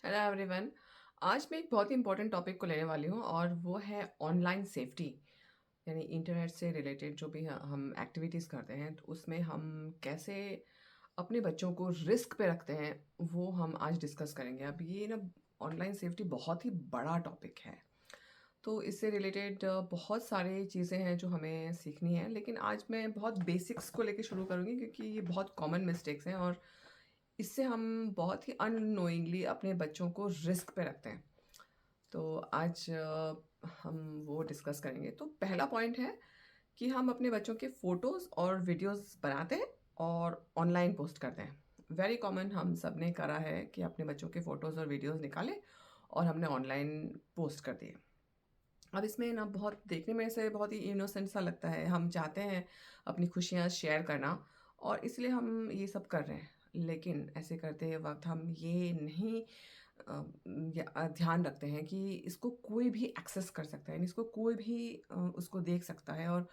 Hello everyone. आज मैं एक बहुत ही इम्पोर्टेंट टॉपिक को लेने वाली हूँ और वो है ऑनलाइन सेफ्टी। यानी इंटरनेट से रिलेटेड जो भी हम एक्टिविटीज़ करते हैं तो उसमें हम कैसे अपने बच्चों को रिस्क पे रखते हैं, वो हम आज डिस्कस करेंगे। अब ये ना, ऑनलाइन सेफ्टी बहुत ही बड़ा टॉपिक है। तो इससे रिलेटेड बहुत सारी चीज़ें हैं जो हमें सीखनी है, लेकिन आज मैं बहुत बेसिक्स को लेके शुरू करूँगी क्योंकि ये बहुत कॉमन मिस्टेक्स हैं और इससे हम बहुत ही अननोइंगली अपने बच्चों को रिस्क पे रखते हैं। तो आज हम वो डिस्कस करेंगे। तो पहला पॉइंट है कि हम अपने बच्चों के फ़ोटोज़ और वीडियोज़ बनाते हैं और ऑनलाइन पोस्ट करते हैं। वेरी कॉमन, हम सब ने करा है कि अपने बच्चों के फ़ोटोज़ और वीडियोज़ निकाले और हमने ऑनलाइन पोस्ट कर दिए। अब इसमें ना बहुत देखने में से बहुत ही इनोसेंट सा लगता है। हम चाहते हैं अपनी खुशियाँ शेयर करना और इसलिए हम ये सब कर रहे हैं। लेकिन ऐसे करते वक़्त हम ये नहीं ध्यान रखते हैं कि इसको कोई भी एक्सेस कर सकता है। यानी इसको कोई भी उसको देख सकता है और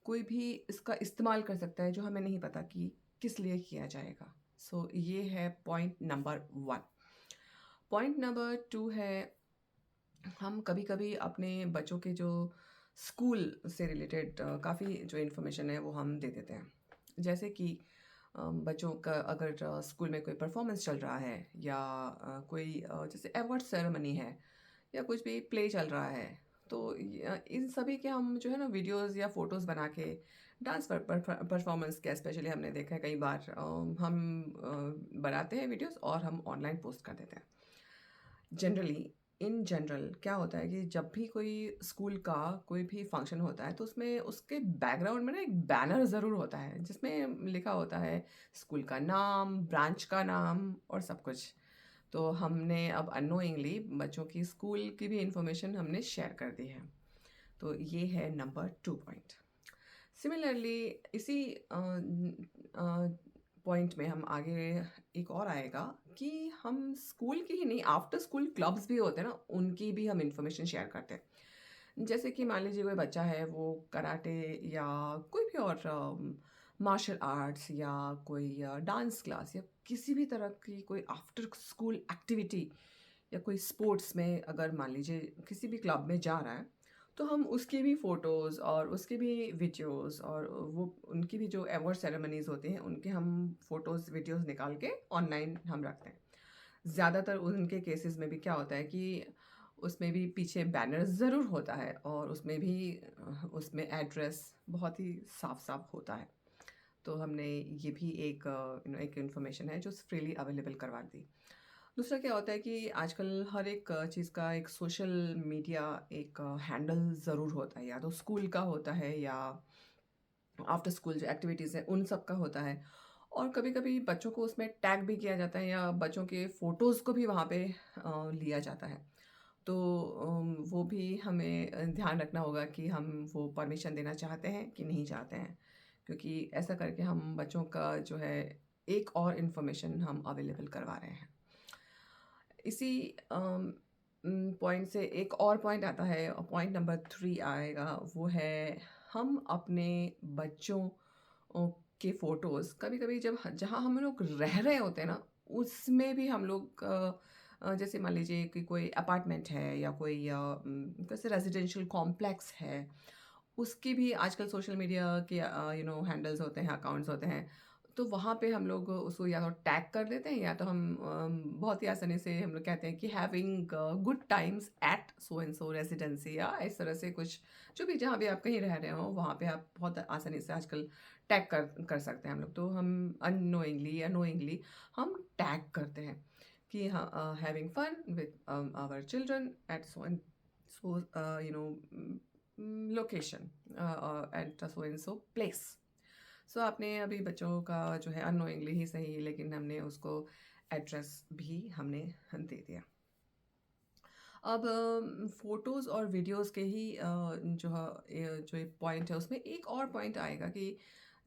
कोई भी इसका इस्तेमाल कर सकता है जो हमें नहीं पता कि किस लिए किया जाएगा। सो ये है पॉइंट नंबर 1। पॉइंट नंबर 2 है, हम कभी-कभी अपने बच्चों के जो स्कूल से रिलेटेड काफ़ी जो इन्फॉर्मेशन है वो हम दे देते हैं। जैसे कि बच्चों का अगर स्कूल में कोई परफॉर्मेंस चल रहा है या कोई जैसे अवार्ड सेरेमनी है या कुछ भी प्ले चल रहा है, तो इन सभी के हम जो है ना वीडियोज़ या फ़ोटोज़ बना के डांस परफॉर्मेंस के स्पेशली हमने देखा है कई बार, हम बनाते हैं वीडियोज़ और हम ऑनलाइन पोस्ट कर देते हैं। जनरली इन जनरल क्या होता है कि जब भी कोई स्कूल का कोई भी फंक्शन होता है तो उसमें उसके बैकग्राउंड में ना एक बैनर ज़रूर होता है जिसमें लिखा होता है स्कूल का नाम, ब्रांच का नाम और सब कुछ। तो हमने अब अननोइंगली बच्चों की स्कूल की भी इंफॉर्मेशन हमने शेयर कर दी है। तो ये है नंबर 2 पॉइंट। सिमिलरली इसी पॉइंट में हम आगे एक और आएगा कि हम स्कूल की ही नहीं, आफ्टर स्कूल क्लब्स भी होते हैं ना, उनकी भी हम इंफॉर्मेशन शेयर करते हैं। जैसे कि मान लीजिए कोई बच्चा है वो कराटे या कोई भी और मार्शल आर्ट्स या कोई डांस क्लास या किसी भी तरह की कोई आफ्टर स्कूल एक्टिविटी या कोई स्पोर्ट्स में अगर मान लीजिए किसी भी क्लब में जा रहा है, तो हम उसकी भी फ़ोटोज़ और उसके भी वीडियोज़ और वो उनकी भी जो अवार्ड सेरेमनीज़ होती हैं, उनके हम फ़ोटोज़, वीडियोज़ निकाल के ऑनलाइन हम रखते हैं। ज़्यादातर उनके केसेस में भी क्या होता है कि उसमें भी पीछे बैनर ज़रूर होता है और उसमें भी उसमें एड्रेस बहुत ही साफ-साफ होता है। तो हमने ये भी एक एक इन्फॉर्मेशन है जो फ्रीली अवेलेबल करवा दी। दूसरा क्या होता है कि आजकल हर एक चीज़ का एक सोशल मीडिया एक हैंडल ज़रूर होता है, या तो स्कूल का होता है या आफ्टर स्कूल जो एक्टिविटीज़ हैं उन सब का होता है। और कभी-कभी बच्चों को उसमें टैग भी किया जाता है या बच्चों के फ़ोटोज़ को भी वहाँ पे लिया जाता है। तो वो भी हमें ध्यान रखना होगा कि हम वो परमिशन देना चाहते हैं कि नहीं चाहते हैं। क्योंकि ऐसा करके हम बच्चों का जो है एक और इन्फॉर्मेशन हम अवेलेबल करवा रहे हैं। इसी पॉइंट से एक और पॉइंट आता है, पॉइंट नंबर 3 आएगा, वो है हम अपने बच्चों के फ़ोटोज़ कभी-कभी जब जहाँ हम लोग रह रहे होते हैं ना, उसमें भी हम लोग जैसे मान लीजिए कि कोई अपार्टमेंट है या कोई कैसे रेज़िडेंशियल कॉम्प्लेक्स है, उसकी भी आजकल सोशल मीडिया के हैंडल्स होते हैं, अकाउंट्स होते हैं। तो वहाँ पे हम लोग उसको या तो टैग कर देते हैं या तो हम बहुत ही आसानी से हम लोग कहते हैं कि having good times at so and so residency या इस तरह से कुछ, जो भी जहाँ भी आप कहीं रह रहे हो वहाँ पे आप बहुत आसानी से आजकल टैग कर सकते हैं हम लोग। तो हम अननोइंगली या नोइंगली हम टैग करते हैं कि हाँ, having fun with our children at so and so location at so and so place. So आपने अभी बच्चों का जो है अननोइंगली ही सही, लेकिन हमने उसको एड्रेस भी हमने दे दिया। अब फ़ोटोज़ और वीडियोज़ के ही जो एक पॉइंट है उसमें एक और पॉइंट आएगा कि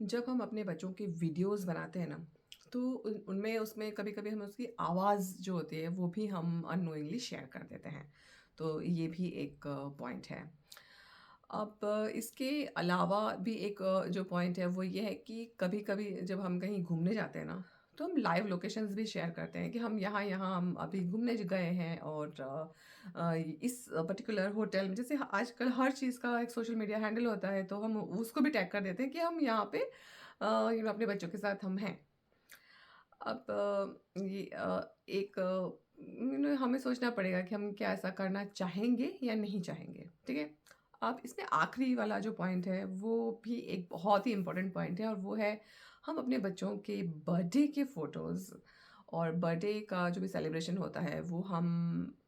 जब हम अपने बच्चों की वीडियोज़ बनाते हैं ना, तो उनमें उसमें कभी-कभी हमें उसकी आवाज़ जो होती है वो भी हम अननोइंगली शेयर कर देते हैं। तो ये भी एक पॉइंट है। अब इसके अलावा भी एक जो पॉइंट है वो ये है कि कभी-कभी जब हम कहीं घूमने जाते हैं ना, तो हम लाइव लोकेशंस भी शेयर करते हैं कि हम यहाँ-यहाँ हम अभी घूमने गए हैं और इस पर्टिकुलर होटल में जैसे आजकल हर चीज़ का एक सोशल मीडिया हैंडल होता है, तो हम उसको भी टैग कर देते हैं कि हम यहाँ पे अपने बच्चों के साथ हम हैं। अब एक हमें सोचना पड़ेगा कि हम क्या ऐसा करना चाहेंगे या नहीं चाहेंगे, ठीक है? अब इसमें आखिरी वाला जो पॉइंट है, वो भी एक बहुत ही इम्पोर्टेंट पॉइंट है और वो है हम अपने बच्चों के बर्थडे के फ़ोटोज़ और बर्थडे का जो भी सेलिब्रेशन होता है, वो हम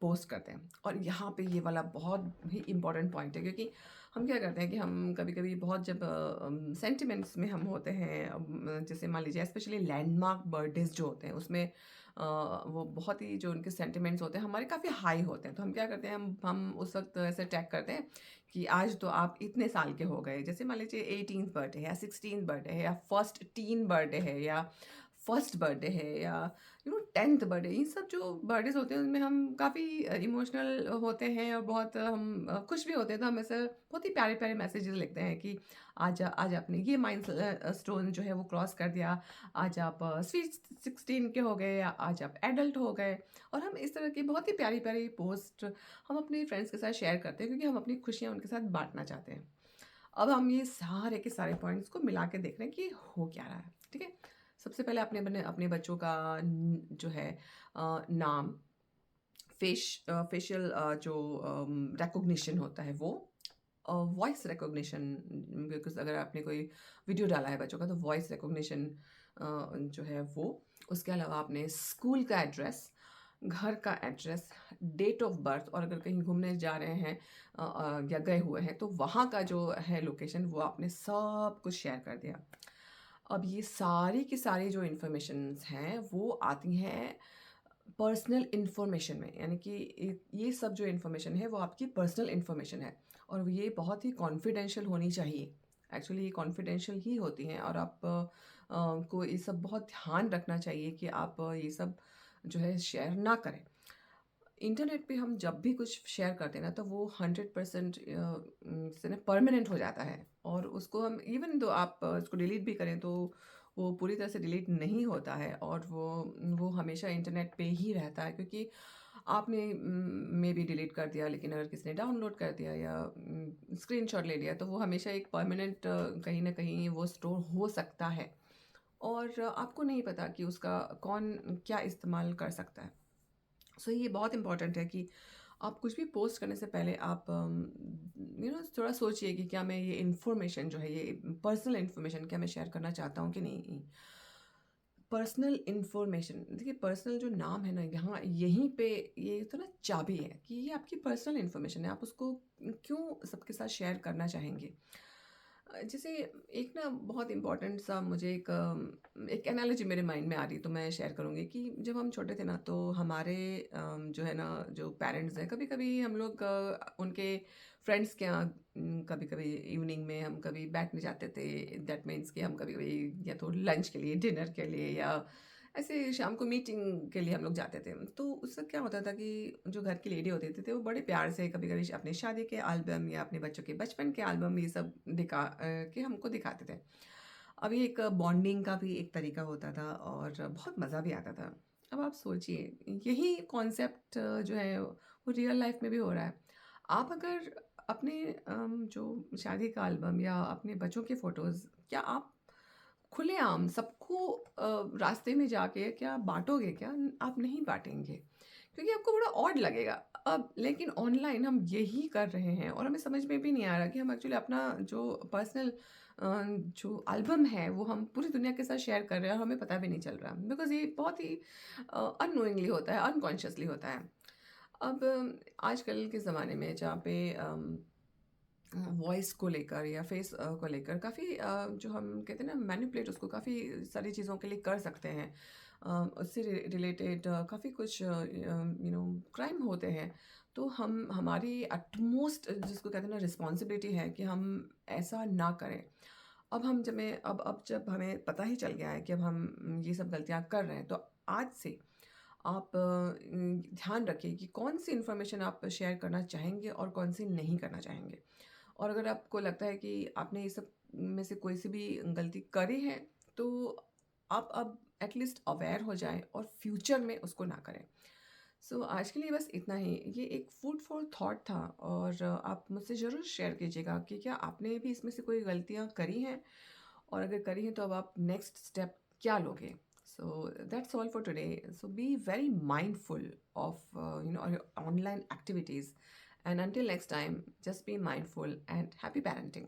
पोस्ट करते हैं। और यहाँ पे ये वाला बहुत ही इम्पोर्टेंट पॉइंट है क्योंकि हम क्या करते हैं कि हम कभी-कभी बहुत जब सेंटिमेंट्स में हम होते हैं जैसे मान लीजिए स्पेशली लैंडमार्क बर्थडेज़ जो होते हैं उसमें वो बहुत ही जो उनके सेंटिमेंट्स होते हैं हमारे काफ़ी हाई होते हैं। तो हम क्या करते हैं हम उस वक़्त ऐसे टैग करते हैं कि आज तो आप इतने साल के हो गए। जैसे मान लीजिए 18th बर्थडे है या 16th बर्थडे है या फर्स्ट टीन बर्थडे है या फर्स्ट बर्थडे है या 10th बर्थडे, ये सब जो बर्थडेज़ होते हैं उनमें हम काफ़ी इमोशनल होते हैं और बहुत हम खुश भी होते हैं, तो हम ऐसे बहुत ही प्यारे-प्यारे मैसेजेस लिखते हैं कि आज आपने ये स्टोन जो है वो क्रॉस कर दिया, आज आप स्वीट 16 के हो गए या आज आप एडल्ट हो गए। और हम इस तरह की बहुत ही प्यारी-प्यारी पोस्ट हम अपने फ्रेंड्स के साथ शेयर करते हैं क्योंकि हम अपनी खुशियाँ उनके साथ बाँटना चाहते हैं। अब हम ये सारे के सारे पॉइंट्स को मिला के देख रहे हैं कि हो क्या रहा है, ठीक है? सबसे पहले अपने बच्चों का जो है नाम, फेशियल जो रिकॉग्निशन होता है वो, वॉइस रिकॉग्निशन बिकॉज़ अगर आपने कोई वीडियो डाला है बच्चों का तो वॉइस रिकॉग्निशन जो है वो, उसके अलावा आपने स्कूल का एड्रेस, घर का एड्रेस, डेट ऑफ बर्थ और अगर कहीं घूमने जा रहे हैं या गए हुए हैं तो वहाँ का जो है लोकेशन वो आपने सब कुछ शेयर कर दिया। अब ये सारी की सारी जो इन्फॉर्मेशंस हैं वो आती हैं पर्सनल इन्फॉर्मेशन में, यानी कि ये सब जो इन्फॉर्मेशन है वो आपकी पर्सनल इन्फॉर्मेशन है और ये बहुत ही कॉन्फिडेंशियल होनी चाहिए। एक्चुअली ये कॉन्फिडेंशियल ही होती हैं और आप को ये सब बहुत ध्यान रखना चाहिए कि आप ये सब जो है शेयर ना करें। इंटरनेट पे हम जब भी कुछ शेयर करते हैं ना तो वो 100% से ना परमानेंट हो जाता है और उसको हम इवन दो आप उसको डिलीट भी करें तो वो पूरी तरह से डिलीट नहीं होता है और वो हमेशा इंटरनेट पे ही रहता है क्योंकि आपने मे बी डिलीट कर दिया लेकिन अगर किसी ने डाउनलोड कर दिया या स्क्रीनशॉट ले लिया तो वो हमेशा एक परमानेंट कहीं ना कहीं वो स्टोर हो सकता है और आपको नहीं पता कि उसका कौन क्या इस्तेमाल कर सकता है। सो ये बहुत इम्पोर्टेंट है कि आप कुछ भी पोस्ट करने से पहले आप थोड़ा सोचिए कि क्या मैं ये इन्फॉर्मेशन जो है ये पर्सनल इन्फॉर्मेशन क्या मैं शेयर करना चाहता हूँ कि नहीं। पर्सनल इन्फॉर्मेशन देखिए, पर्सनल जो नाम है ना यहाँ यहीं पे ये तो ना चाबी है कि ये आपकी पर्सनल इन्फॉर्मेशन है, आप उसको क्यों सबके साथ शेयर करना चाहेंगे। जैसे एक ना बहुत इम्पोर्टेंट सा मुझे एक एनालॉजी मेरे माइंड में आ रही तो मैं शेयर करूँगी कि जब हम छोटे थे ना तो हमारे जो है ना जो पेरेंट्स हैं कभी-कभी हम लोग उनके फ्रेंड्स के यहाँ कभी-कभी इवनिंग में हम कभी बैठने जाते थे। दैट मीन्स कि हम कभी-कभी या तो लंच के लिए, डिनर के लिए या ऐसे शाम को मीटिंग के लिए हम लोग जाते थे। तो उससे क्या होता था कि जो घर की लेडी होती थी वो बड़े प्यार से कभी-कभी अपनी शादी के एल्बम या अपने बच्चों के बचपन के एल्बम ये सब के हमको दिखाते थे। अब ये एक बॉन्डिंग का भी एक तरीका होता था और बहुत मज़ा भी आता था। अब आप सोचिए यही कॉन्सेप्ट जो है वो रियल लाइफ़ में भी हो रहा है। आप अगर अपने जो शादी का एल्बम या अपने बच्चों के फ़ोटोज़ क्या आप खुलेआम सबको रास्ते में जाके क्या बाँटोगे क्या? आप नहीं बाँटेंगे, क्योंकि आपको बड़ा ऑड लगेगा। अब लेकिन ऑनलाइन हम यही कर रहे हैं और हमें समझ में भी नहीं आ रहा कि हम एक्चुअली अपना जो पर्सनल जो एल्बम है, वो हम पूरी दुनिया के साथ शेयर कर रहे हैं और हमें पता भी नहीं चल रहा। बिकॉज़ ये बहुत ही अननोइंगली होता है, अनकॉन्शियसली होता है। अब आजकल के ज़माने में जहाँ पे वॉइस को लेकर या फेस को लेकर काफ़ी जो हम कहते हैं ना मैनिपुलेट उसको काफ़ी सारी चीज़ों के लिए कर सकते हैं। उससे रिलेटेड काफ़ी कुछ क्राइम होते हैं। तो हम हमारी एटमोस्ट जिसको कहते हैं ना रिस्पॉन्सिबिलिटी है कि हम ऐसा ना करें। अब जब हमें पता ही चल गया है कि अब हम ये सब गलतियाँ कर रहे हैं तो आज से आप ध्यान रखिए कि कौन-सी इन्फॉर्मेशन आप शेयर करना चाहेंगे और कौन-सी नहीं करना चाहेंगे। और अगर आपको लगता है कि आपने ये सब में से कोई-सी भी गलती करी है, तो आप अब एटलीस्ट अवेयर हो जाएँ और फ्यूचर में उसको ना करें। सो आज के लिए बस इतना ही। ये एक फूड फॉर थॉट था और आप मुझसे ज़रूर शेयर कीजिएगा कि क्या आपने भी इसमें से कोई गलतियाँ करी हैं? और अगर करी हैं तो अब आप नेक्स्ट स्टेप क्या लोगे? So that's all for today. So be very mindful of your online activities, and until next time, just be mindful and happy parenting.